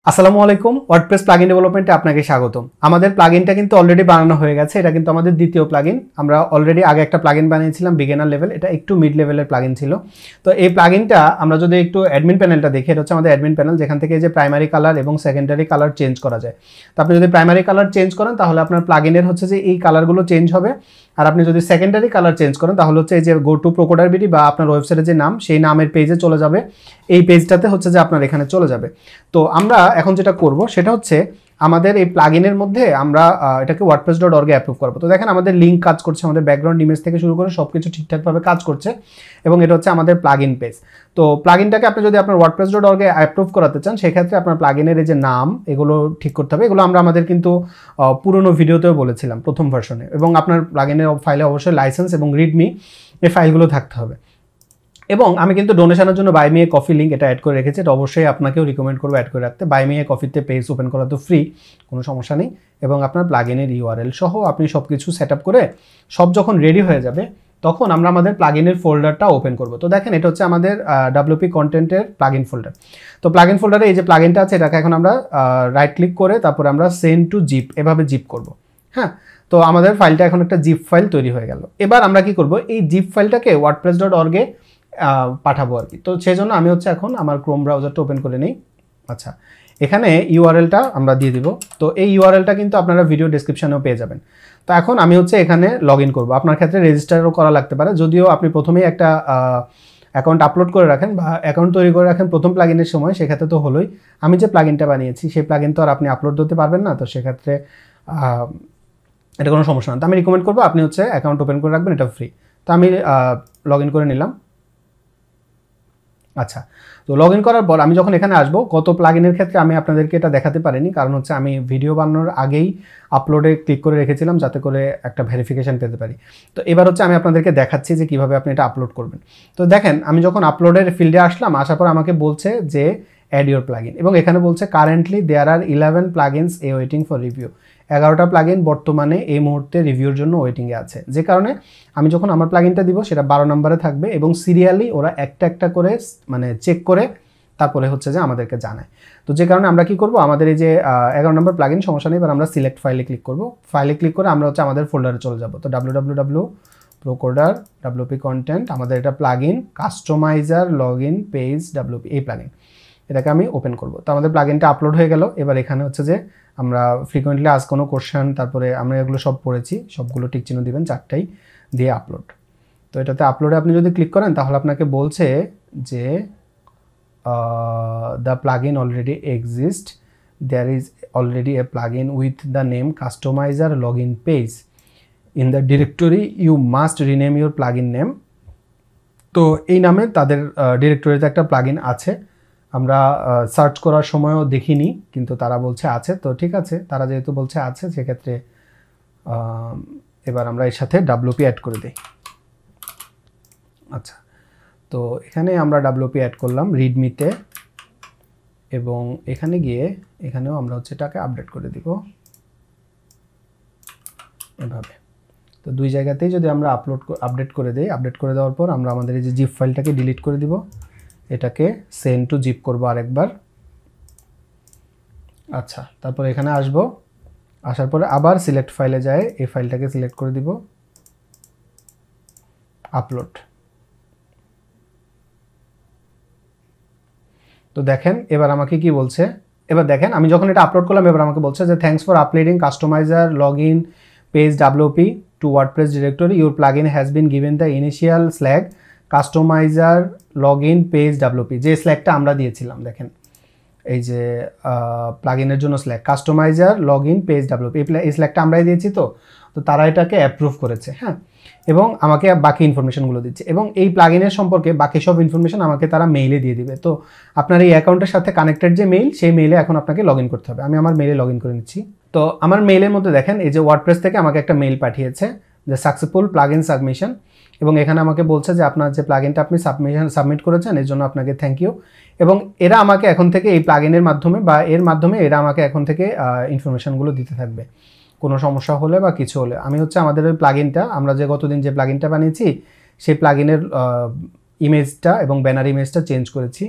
আসসালামু আলাইকুম WordPress plugin ডেভেলপমেন্টে আপনাকে স্বাগতম। আমাদের প্লাগইনটা কিন্তু অলরেডি বানানো হয়ে গেছে। এটা কিন্তু আমাদের দ্বিতীয় প্লাগইন। আমরা অলরেডি আগে একটা প্লাগইন বানিয়েছিলাম বিগিনার লেভেল, এটা একটু মিড লেভেলের প্লাগইন ছিল। তো এই প্লাগইনটা আমরা যদি একটু অ্যাডমিন প্যানেলটা দেখি, এটা হচ্ছে আমাদের অ্যাডমিন প্যানেল, যেখান থেকে যে প্রাইমারি কালার এবং সেকেন্ডারি কালার চেঞ্জ করা যায়। তো আপনি যদি প্রাইমারি কালার চেঞ্জ করেন তাহলে আপনার প্লাগইনের হচ্ছে যে এই কালারগুলো চেঞ্জ হবে। আর আপনি যদি সেকেন্ডারি কালার চেঞ্জ করেন তাহলে হচ্ছে এই যে গো টু প্রোকোডার বিডি বা আপনার ওয়েবসাইটের যে নাম, সেই নামের পেজে চলে যাবে। এই পেজটাতে হচ্ছে যে আপনার এখানে চলে যাবে। তো আমরা এখন যেটা করব সেটা হচ্ছে আমাদের এই প্লাগইনের মধ্যে আমরা এটাকে wordpress.org এ অ্যাপ্রুভ করব। তো দেখেন আমাদের লিঙ্ক কাজ করছে, আমাদের ব্যাকগ্রাউন্ড ইমেজ থেকে শুরু করে সবকিছু ঠিকঠাকভাবে কাজ করছে এবং এটা হচ্ছে আমাদের প্লাগইন পেজ। তো প্লাগইনটাকে আপনি যদি আপনার wordpress.org এ অ্যাপ্রুভ করাতে চান সেক্ষেত্রে আপনার প্লাগইনের এই যে নাম এগুলো ঠিক করতে হবে। এগুলো আমরা আমাদের কিন্তু পুরনো ভিডিওতেও বলেছিলাম প্রথম ভার্সনে। এবং আপনার প্লাগইনের ফাইলে অবশ্যই লাইসেন্স এবং রিডমি এই ফাইলগুলো থাকতে হবে। এবং আমি কিন্তু ডোনেশনের জন্য buy me a coffee link এটা অ্যাড করে রেখেছি। এটা অবশ্যই আপনাকেও রিকমেন্ড করবো অ্যাড করে রাখতে। বাই মি এ কফিতে পেজ ওপেন করা তো ফ্রি, কোনো সমস্যা নেই। এবং আপনার প্লাগইনের ইউআরএল সহ আপনি সব কিছু সেট আপ করে সব যখন রেডি হয়ে যাবে তখন আমরা আমাদের প্লাগইনের ফোল্ডারটা ওপেন করব। তো দেখেন এটা হচ্ছে আমাদের WP কন্টেন্টের প্লাগইন ফোল্ডার। তো প্লাগইন ফোল্ডারে এই যে প্লাগইনটা আছে এটাকে এখন আমরা রাইট ক্লিক করে তারপরে আমরা সেন্ড টু জিপ এভাবে জিপ করব। হ্যাঁ, তো আমাদের ফাইলটা এখন একটা জিপ ফাইল তৈরি হয়ে গেল। এবার আমরা কি করব, এই জিপ ফাইলটাকে wordpress.org এ পাঠাবো আর কি। তো সেই জন্য আমি হচ্ছে এখন আমার ক্রোম ব্রাউজারটা ওপেন করে নিই। আচ্ছা, এখানে ইউআরএলটা আমরা দিয়ে দিব। তো এই ইউআরএলটা কিন্তু আপনারা ভিডিও ডেসক্রিপশনেও পেয়ে যাবেন। তো এখন আমি হচ্ছে এখানে লগ ইন করবো। আপনার ক্ষেত্রে রেজিস্টারও করা লাগতে পারে, যদিও আপনি প্রথমেই একটা অ্যাকাউন্ট আপলোড করে রাখেন বা অ্যাকাউন্ট তৈরি করে রাখেন প্রথম প্লাগইনের সময়, সেক্ষেত্রে তো হলোই। আমি যে প্লাগইনটা বানিয়েছি সেই প্লাগইন তো আর আপনি আপলোড দিতে পারবেন না, তো সেক্ষেত্রে এটা কোনো সমস্যা না। তো আমি রিকমেন্ড করবো আপনি হচ্ছে অ্যাকাউন্ট ওপেন করে রাখবেন, এটা ফ্রি। তো আমি লগ ইন করে নিলাম। আচ্ছা, তো লগ ইন করার পর আমি যখন এখানে আসবো, গত প্লাগইনের ক্ষেত্রে আমি আপনাদেরকে এটা দেখাতে পারিনি, কারণ হচ্ছে আমি ভিডিও বানানোর আগেই আপলোডে ক্লিক করে রেখেছিলাম যাতে করে একটা ভেরিফিকেশন পেতে পারি। তো এবার হচ্ছে আমি আপনাদেরকে দেখাচ্ছি যে কিভাবে আপনি এটা আপলোড করবেন। তো দেখেন আমি যখন আপলোডের ফিল্ডে আসলাম, আসার পর আমাকে বলছে যে অ্যাড ইউর প্লাগইন, এবং এখানে বলছে currently there are 11 plugins waiting for review. 11টা প্লাগইন বর্তমানে এই মুহূর্তে রিভিউর জন্য ওয়েটিংয়ে আছে, যে কারণে আমি যখন আমার প্লাগইনটা দিব সেটা 12 নম্বরে থাকবে এবং সিরিয়ালি ওরা একটা একটা করে মানে চেক করে তারপরে হচ্ছে যে আমাদেরকে জানায়। তো যে কারণে আমরা কি করব, আমাদের এই যে 11 নম্বর প্লাগইন সমস্যা নেই, এবার আমরা সিলেক্ট ফাইলে ক্লিক করব। ফাইলে ক্লিক করে আমরা হচ্ছে আমাদের ফোল্ডারে চলে যাব। তো www procoder WP কন্টেন্ট, আমাদের এটা plugin customiser login page WP, এই প্লাগইন, এটাকে আমি ওপেন করব। তো আমাদের প্লাগইনটা আপলোড হয়ে গেল। এবার এখানে হচ্ছে যে আমরা ফ্রিকোয়েন্টলি আজ কোনো কোশ্চেন, তারপরে আমরা এগুলো সব পড়েছি, সবগুলো টিক চিহ্ন দিবেন, 4টাই দিয়ে আপলোড। তো এটাতে আপলোডে আপনি যদি ক্লিক করেন তাহলে আপনাকে বলছে যে the plugin already exists, there is already a plugin with the name customizer login page in the directory, you must rename your plugin name। তো এই নামে তাদের ডিরেক্টরিতে একটা প্লাগইন আছে। আমরা সার্চ করার সময়ও দেখিনি, কিন্তু তারা বলছে আছে। তো ঠিক আছে, তারা যেহেতু বলছে আছে সেক্ষেত্রে এবার আমরা এর সাথে WP অ্যাড করে দিই। আচ্ছা, তো এখানে আমরা WP অ্যাড করলাম রিডমিতে, এবং এখানে গিয়ে এখানেও আমরা হচ্ছে এটাকে আপডেট করে দিব এভাবে। তো দুই জায়গাতেই যদি আমরা আপডেট করে দিই, আপডেট করে দেওয়ার পর আমরা আমাদের এই যে জিপ ফাইলটাকে ডিলিট করে দিব, এটাকে সেন্ড টু জিপ করবো আরেকবার। আচ্ছা, তারপর এখানে আসবো, আসার পরে আবার সিলেক্ট ফাইলে যায়, এই ফাইলটাকে সিলেক্ট করে দিব, আপলোড। তো দেখেন এবার আমাকে কি বলছে, এবার দেখেন আমি যখন এটা আপলোড করলাম এবার আমাকে বলছে যে thanks for uploading customizer login page WP to WordPress directory, your plugin has been given the initial slug customizer login page WP, যে স্ল্যাগটা আমরা দিয়েছিলাম। দেখেন এই যে প্লাগইনের জন্য slug customizer login page WP, এই স্ল্যাগটা আমরাই দিয়েছি। তো তারা এটাকে অ্যাপ্রুভ করেছে। হ্যাঁ, এবং আমাকে বাকি ইনফরমেশনগুলো দিচ্ছে, এবং এই প্লাগইনের সম্পর্কে বাকি সব ইনফরমেশন আমাকে তারা মেইলে দিয়ে দিবে। তো আপনার এই অ্যাকাউন্টের সাথে কানেক্টেড যে মেইল, সেই মেইলে এখন আপনাকে লগ ইন করতে হবে। আমি আমার মেইলে লগ ইন করে নিচ্ছি। তো আমার মেইলের মধ্যে দেখেন এই যে ওয়ার্ডপ্রেস থেকে আমাকে একটা মেইল পাঠিয়েছে যে সাকসেসফুল প্লাগইন সাবমিশন, এবং এখানে আমাকে বলছে যে আপনার যে প্লাগইনটা আপনি সাবমিট করেছেন এর জন্য আপনাকে থ্যাংক ইউ। এবং এরা আমাকে এখন থেকে এই প্লাগইনের মাধ্যমে বা এর মাধ্যমে এরা আমাকে এখন থেকে ইনফরমেশনগুলো দিতে থাকবে কোনো সমস্যা হলে বা কিছু হলে। আমি হচ্ছে আমাদের ওই প্লাগইনটা, আমরা যে গতদিন যে প্লাগইনটা বানিয়েছি সেই প্লাগইনের ইমেজটা এবং ব্যানার ইমেজটা চেঞ্জ করেছি।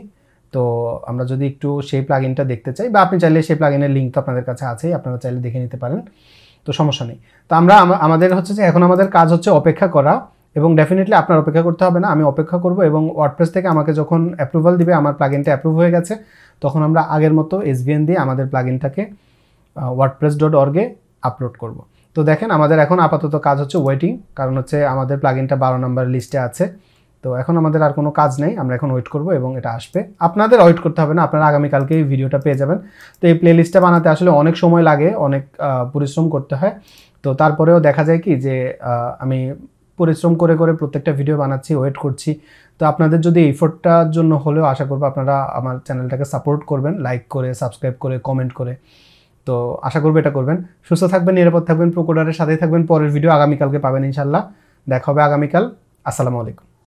তো আমরা যদি একটু সেই প্লাগইনটা দেখতে চাই, বা আপনি চাইলে সেই প্লাগইনের লিঙ্ক তো আপনাদের কাছে আছেই, আপনারা চাইলে দেখে নিতে পারেন, তো সমস্যা নেই। তো আমরা আমাদের হচ্ছে যে এখন আমাদের কাজ হচ্ছে অপেক্ষা করা, এবং ডেফিনেটলি আপনার অপেক্ষা করতে হবে না, আমি অপেক্ষা করব, এবং ওয়ার্ডপ্রেস থেকে আমাকে যখন অ্যাপ্রুভাল দিবে আমার প্লাগইনটা অ্যাপ্রুভ হয়ে গেছে, তখন আমরা আগের মতো এসভিএন দিয়ে আমাদের প্লাগইনটাকে wordpress.org এ আপলোড করব। তো দেখেন আমাদের এখন আপাতত কাজ হচ্ছে ওয়েটিং, কারণ হচ্ছে আমাদের প্লাগইনটা 12 নম্বর লিস্টে আছে। তো এখন আমাদের আর কোনো কাজ নেই, আমরা এখন ওয়েট করব এবং এটা আসবে। আপনাদের ওয়েট করতে হবে না, আপনারা আগামীকালকে এই ভিডিওটা পেয়ে যাবেন। তো এই প্লেলিস্টটা বানাতে আসলে অনেক সময় লাগে, অনেক পরিশ্রম করতে হয়। তো তারপরেও দেখা যায় কি যে আমি পরিশ্রম করে করে প্রত্যেকটা ভিডিও বানাচ্ছি, ওয়েট করছি। তো আপনাদের যদি এফোর্টটার জন্য হলেও আশা করবো আপনারা আমার চ্যানেলটাকে সাপোর্ট করবেন, লাইক করে, সাবস্ক্রাইব করে, কমেন্ট করে। তো আশা করবো এটা করবেন। সুস্থ থাকবেন, নিরাপদ থাকবেন, প্রোকোডারের সাথেই থাকবেন। পরের ভিডিও আগামীকালকে পাবেন ইনশাল্লাহ। দেখা হবে আগামীকাল। আসসালামু আলাইকুম।